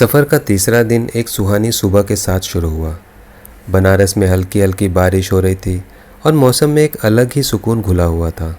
सफ़र का तीसरा दिन एक सुहानी सुबह के साथ शुरू हुआ। बनारस में हल्की हल्की बारिश हो रही थी और मौसम में एक अलग ही सुकून घुला हुआ था।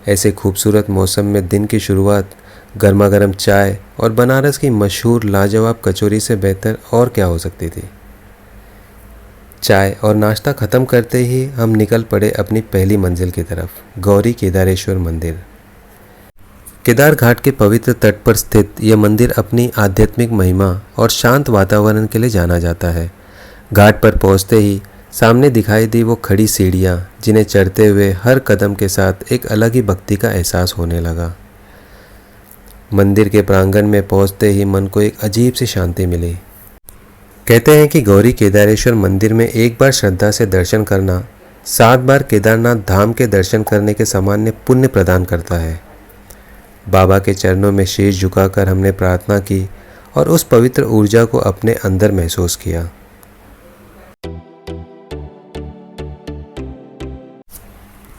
ऐसे खूबसूरत मौसम में दिन की शुरुआत गर्मा गर्म चाय और बनारस की मशहूर लाजवाब कचौरी से बेहतर और क्या हो सकती थी। चाय और नाश्ता ख़त्म करते ही हम निकल पड़े अपनी पहली मंजिल की तरफ, गौरी केदारेश्वर मंदिर। केदार घाट के पवित्र तट पर स्थित यह मंदिर अपनी आध्यात्मिक महिमा और शांत वातावरण के लिए जाना जाता है। घाट पर पहुंचते ही सामने दिखाई दी वो खड़ी सीढ़ियाँ, जिन्हें चढ़ते हुए हर कदम के साथ एक अलग ही भक्ति का एहसास होने लगा। मंदिर के प्रांगण में पहुंचते ही मन को एक अजीब सी शांति मिली। कहते हैं कि गौरी केदारेश्वर मंदिर में एक बार श्रद्धा से दर्शन करना 7 बार केदारनाथ धाम के दर्शन करने के सामान्य पुण्य प्रदान करता है। बाबा के चरणों में शीश झुकाकर हमने प्रार्थना की और उस पवित्र ऊर्जा को अपने अंदर महसूस किया।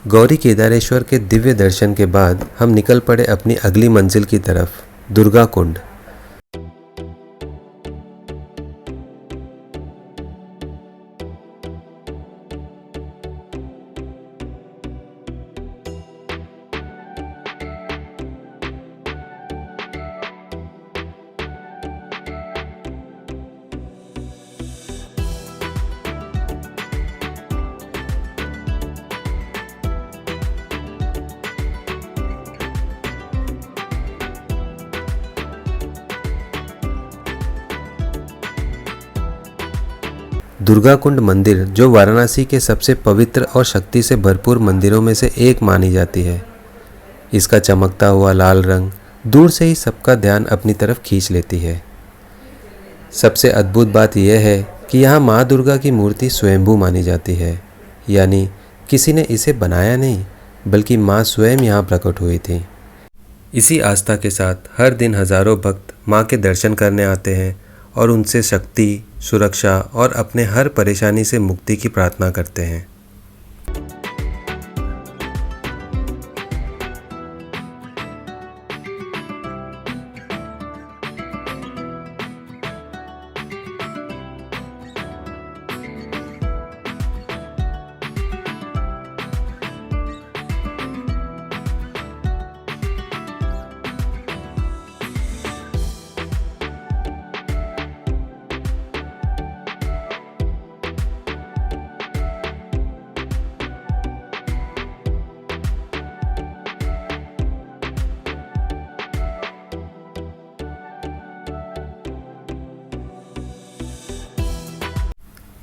गौरी केदारेश्वर के दिव्य दर्शन के बाद हम निकल पड़े अपनी अगली मंजिल की तरफ, दुर्गा कुंड। दुर्गा कुंड मंदिर, जो वाराणसी के सबसे पवित्र और शक्ति से भरपूर मंदिरों में से एक मानी जाती है। इसका चमकता हुआ लाल रंग दूर से ही सबका ध्यान अपनी तरफ खींच लेती है। सबसे अद्भुत बात यह है कि यहाँ माँ दुर्गा की मूर्ति स्वयंभू मानी जाती है, यानी किसी ने इसे बनाया नहीं, बल्कि माँ स्वयं यहाँ प्रकट हुई थी। इसी आस्था के साथ हर दिन हजारों भक्त माँ के दर्शन करने आते हैं और उनसे शक्ति, सुरक्षा और अपने हर परेशानी से मुक्ति की प्रार्थना करते हैं।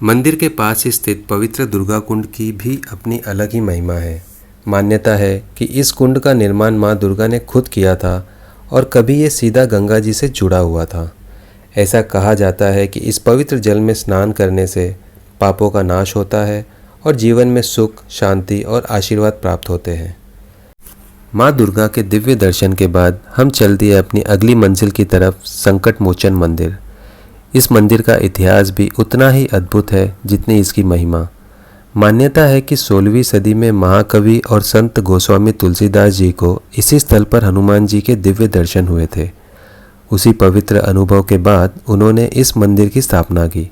मंदिर के पास ही स्थित पवित्र दुर्गा कुंड की भी अपनी अलग ही महिमा है। मान्यता है कि इस कुंड का निर्माण माँ दुर्गा ने खुद किया था और कभी ये सीधा गंगा जी से जुड़ा हुआ था। ऐसा कहा जाता है कि इस पवित्र जल में स्नान करने से पापों का नाश होता है और जीवन में सुख, शांति और आशीर्वाद प्राप्त होते हैं। माँ दुर्गा के दिव्य दर्शन के बाद हम चल दिए अपनी अगली मंजिल की तरफ, संकट मोचन मंदिर। इस मंदिर का इतिहास भी उतना ही अद्भुत है जितनी इसकी महिमा। मान्यता है कि 16वीं सदी में महाकवि और संत गोस्वामी तुलसीदास जी को इसी स्थल पर हनुमान जी के दिव्य दर्शन हुए थे। उसी पवित्र अनुभव के बाद उन्होंने इस मंदिर की स्थापना की।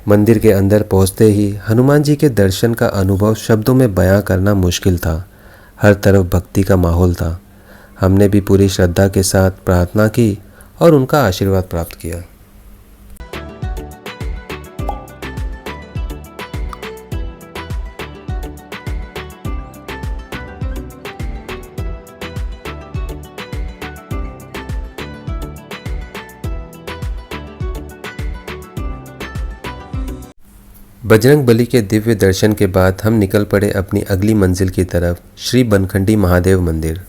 मंदिर के अंदर पहुंचते ही हनुमान जी के दर्शन का अनुभव शब्दों में बयां करना मुश्किल था। हर तरफ भक्ति का माहौल था। हमने भी पूरी श्रद्धा के साथ प्रार्थना की और उनका आशीर्वाद प्राप्त किया। बजरंगबली के दिव्य दर्शन के बाद हम निकल पड़े अपनी अगली मंजिल की तरफ, श्री बनखंडी महादेव मंदिर।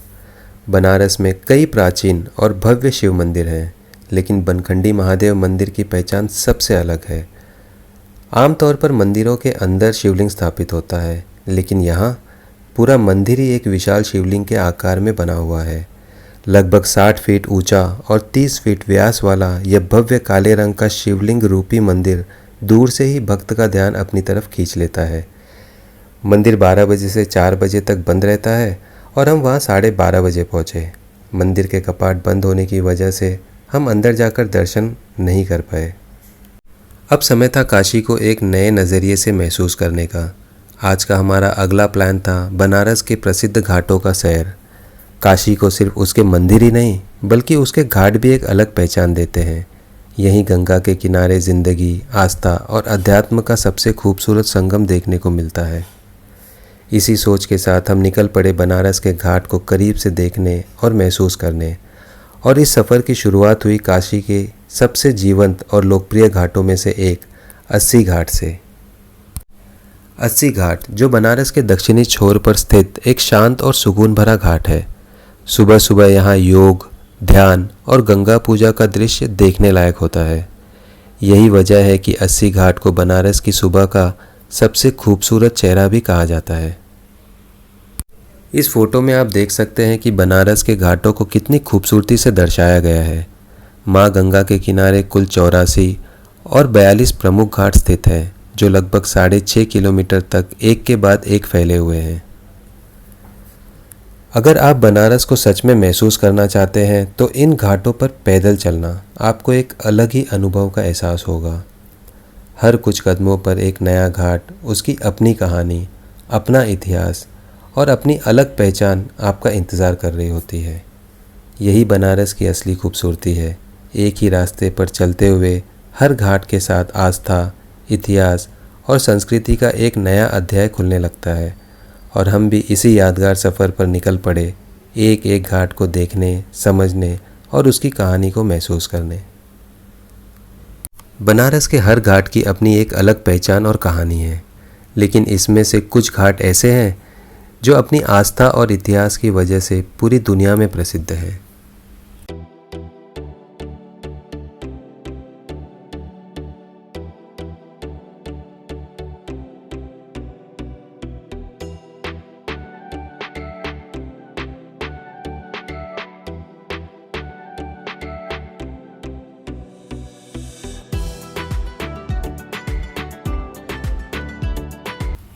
बनारस में कई प्राचीन और भव्य शिव मंदिर हैं, लेकिन बनखंडी महादेव मंदिर की पहचान सबसे अलग है। आमतौर पर मंदिरों के अंदर शिवलिंग स्थापित होता है, लेकिन यहाँ पूरा मंदिर ही एक विशाल शिवलिंग के आकार में बना हुआ है। लगभग 60 फीट ऊंचा और 30 फीट व्यास वाला यह भव्य काले रंग का शिवलिंग रूपी मंदिर दूर से ही भक्त का ध्यान अपनी तरफ खींच लेता है। मंदिर 12 बजे से 4 बजे तक बंद रहता है और हम वहाँ 12:30 बजे पहुँचे। मंदिर के कपाट बंद होने की वजह से हम अंदर जाकर दर्शन नहीं कर पाए। अब समय था काशी को एक नए नज़रिए से महसूस करने का। आज का हमारा अगला प्लान था बनारस के प्रसिद्ध घाटों का सैर। काशी को सिर्फ उसके मंदिर ही नहीं बल्कि उसके घाट भी एक अलग पहचान देते हैं। यहीं गंगा के किनारे ज़िंदगी, आस्था और अध्यात्म का सबसे खूबसूरत संगम देखने को मिलता है। इसी सोच के साथ हम निकल पड़े बनारस के घाट को करीब से देखने और महसूस करने। और इस सफ़र की शुरुआत हुई काशी के सबसे जीवंत और लोकप्रिय घाटों में से एक अस्सी घाट से। अस्सी घाट, जो बनारस के दक्षिणी छोर पर स्थित एक शांत और सुकून भरा घाट है। सुबह सुबह यहाँ योग, ध्यान और गंगा पूजा का दृश्य देखने लायक होता है। यही वजह है कि अस्सी घाट को बनारस की सुबह का सबसे खूबसूरत चेहरा भी कहा जाता है। इस फोटो में आप देख सकते हैं कि बनारस के घाटों को कितनी खूबसूरती से दर्शाया गया है। माँ गंगा के किनारे कुल 84 और 42 प्रमुख घाट स्थित हैं, जो लगभग 6.5 किलोमीटर तक एक के बाद एक फैले हुए हैं। अगर आप बनारस को सच में महसूस करना चाहते हैं तो इन घाटों पर पैदल चलना आपको एक अलग ही अनुभव का एहसास होगा। हर कुछ कदमों पर एक नया घाट, उसकी अपनी कहानी, अपना इतिहास और अपनी अलग पहचान आपका इंतज़ार कर रही होती है। यही बनारस की असली खूबसूरती है। एक ही रास्ते पर चलते हुए हर घाट के साथ आस्था, इतिहास और संस्कृति का एक नया अध्याय खुलने लगता है। और हम भी इसी यादगार सफ़र पर निकल पड़े, एक एक घाट को देखने, समझने और उसकी कहानी को महसूस करने। बनारस के हर घाट की अपनी एक अलग पहचान और कहानी है, लेकिन इसमें से कुछ घाट ऐसे हैं जो अपनी आस्था और इतिहास की वजह से पूरी दुनिया में प्रसिद्ध हैं।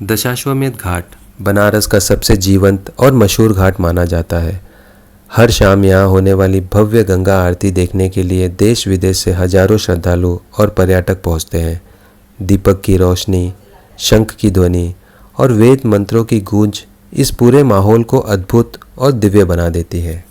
दशाश्वमेध घाट बनारस का सबसे जीवंत और मशहूर घाट माना जाता है। हर शाम यहाँ होने वाली भव्य गंगा आरती देखने के लिए देश विदेश से हजारों श्रद्धालु और पर्यटक पहुँचते हैं। दीपक की रोशनी, शंख की ध्वनि और वेद मंत्रों की गूंज इस पूरे माहौल को अद्भुत और दिव्य बना देती है।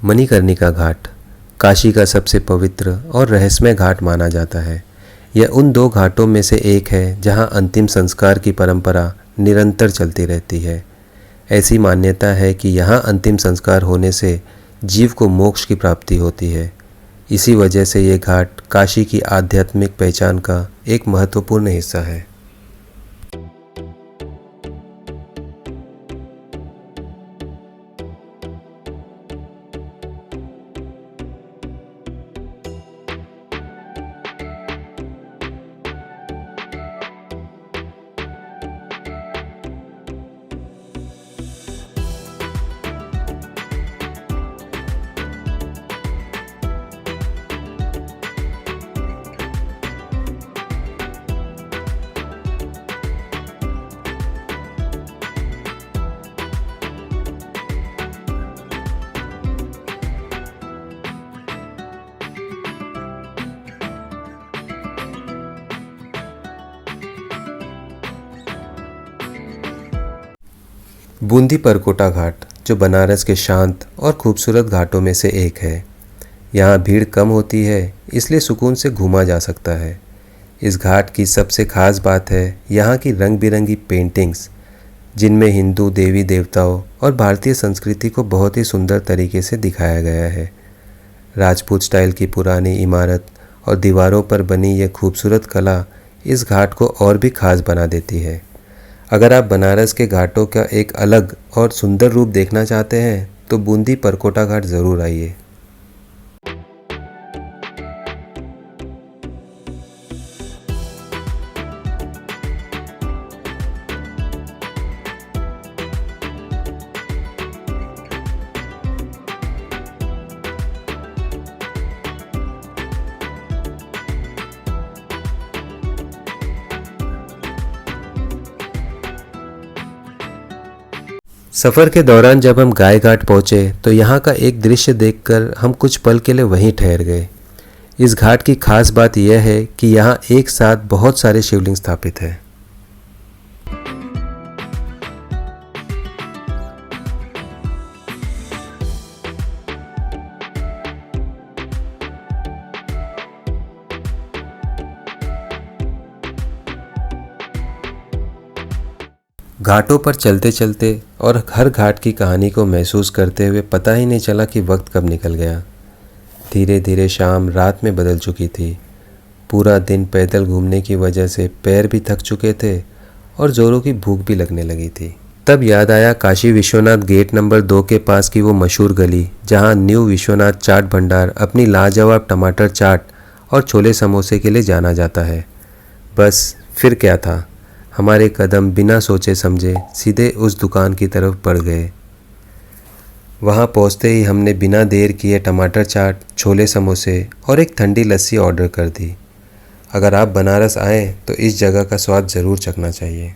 मणिकर्णिका घाट काशी का सबसे पवित्र और रहस्यमय घाट माना जाता है। यह उन दो घाटों में से एक है जहां अंतिम संस्कार की परंपरा निरंतर चलती रहती है। ऐसी मान्यता है कि यहां अंतिम संस्कार होने से जीव को मोक्ष की प्राप्ति होती है। इसी वजह से ये घाट काशी की आध्यात्मिक पहचान का एक महत्वपूर्ण हिस्सा है। बूंदी परकोटा घाट जो बनारस के शांत और खूबसूरत घाटों में से एक है। यहाँ भीड़ कम होती है, इसलिए सुकून से घूमा जा सकता है। इस घाट की सबसे ख़ास बात है यहाँ की रंग बिरंगी पेंटिंग्स, जिनमें हिंदू देवी देवताओं और भारतीय संस्कृति को बहुत ही सुंदर तरीके से दिखाया गया है। राजपूत स्टाइल की पुरानी इमारत और दीवारों पर बनी यह खूबसूरत कला इस घाट को और भी खास बना देती है। अगर आप बनारस के घाटों का एक अलग और सुंदर रूप देखना चाहते हैं तो बूंदी परकोटा घाट ज़रूर आइए। सफ़र के दौरान जब हम गाय घाट पहुँचे तो यहाँ का एक दृश्य देखकर हम कुछ पल के लिए वहीं ठहर गए। इस घाट की खास बात यह है कि यहाँ एक साथ बहुत सारे शिवलिंग स्थापित हैं। घाटों पर चलते चलते और हर घाट की कहानी को महसूस करते हुए पता ही नहीं चला कि वक्त कब निकल गया। धीरे धीरे शाम रात में बदल चुकी थी। पूरा दिन पैदल घूमने की वजह से पैर भी थक चुके थे और ज़ोरों की भूख भी लगने लगी थी। तब याद आया काशी विश्वनाथ गेट नंबर 2 के पास की वो मशहूर गली जहाँ न्यू विश्वनाथ चाट भंडार अपनी लाजवाब टमाटर चाट और छोले समोसे के लिए जाना जाता है। बस फिर क्या था, हमारे कदम बिना सोचे समझे सीधे उस दुकान की तरफ बढ़ गए। वहाँ पहुँचते ही हमने बिना देर किए टमाटर चाट, छोले समोसे और एक ठंडी लस्सी ऑर्डर कर दी। अगर आप बनारस आएँ तो इस जगह का स्वाद ज़रूर चखना चाहिए।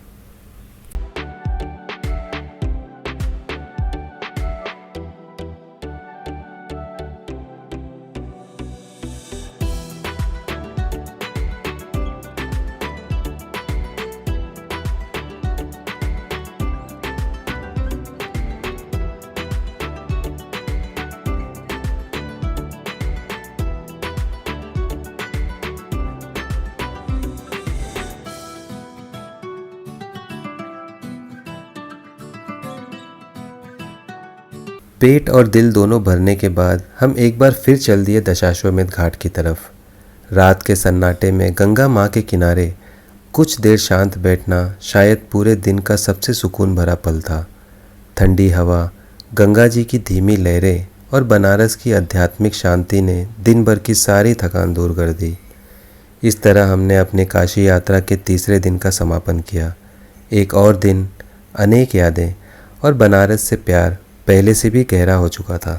पेट और दिल दोनों भरने के बाद हम एक बार फिर चल दिए दशाश्वमेध घाट की तरफ। रात के सन्नाटे में गंगा माँ के किनारे कुछ देर शांत बैठना शायद पूरे दिन का सबसे सुकून भरा पल था। ठंडी हवा, गंगा जी की धीमी लहरें और बनारस की आध्यात्मिक शांति ने दिन भर की सारी थकान दूर कर दी। इस तरह हमने अपनी काशी यात्रा के तीसरे दिन का समापन किया। एक और दिन, अनेक यादें और बनारस से प्यार पहले से भी गहरा हो चुका था।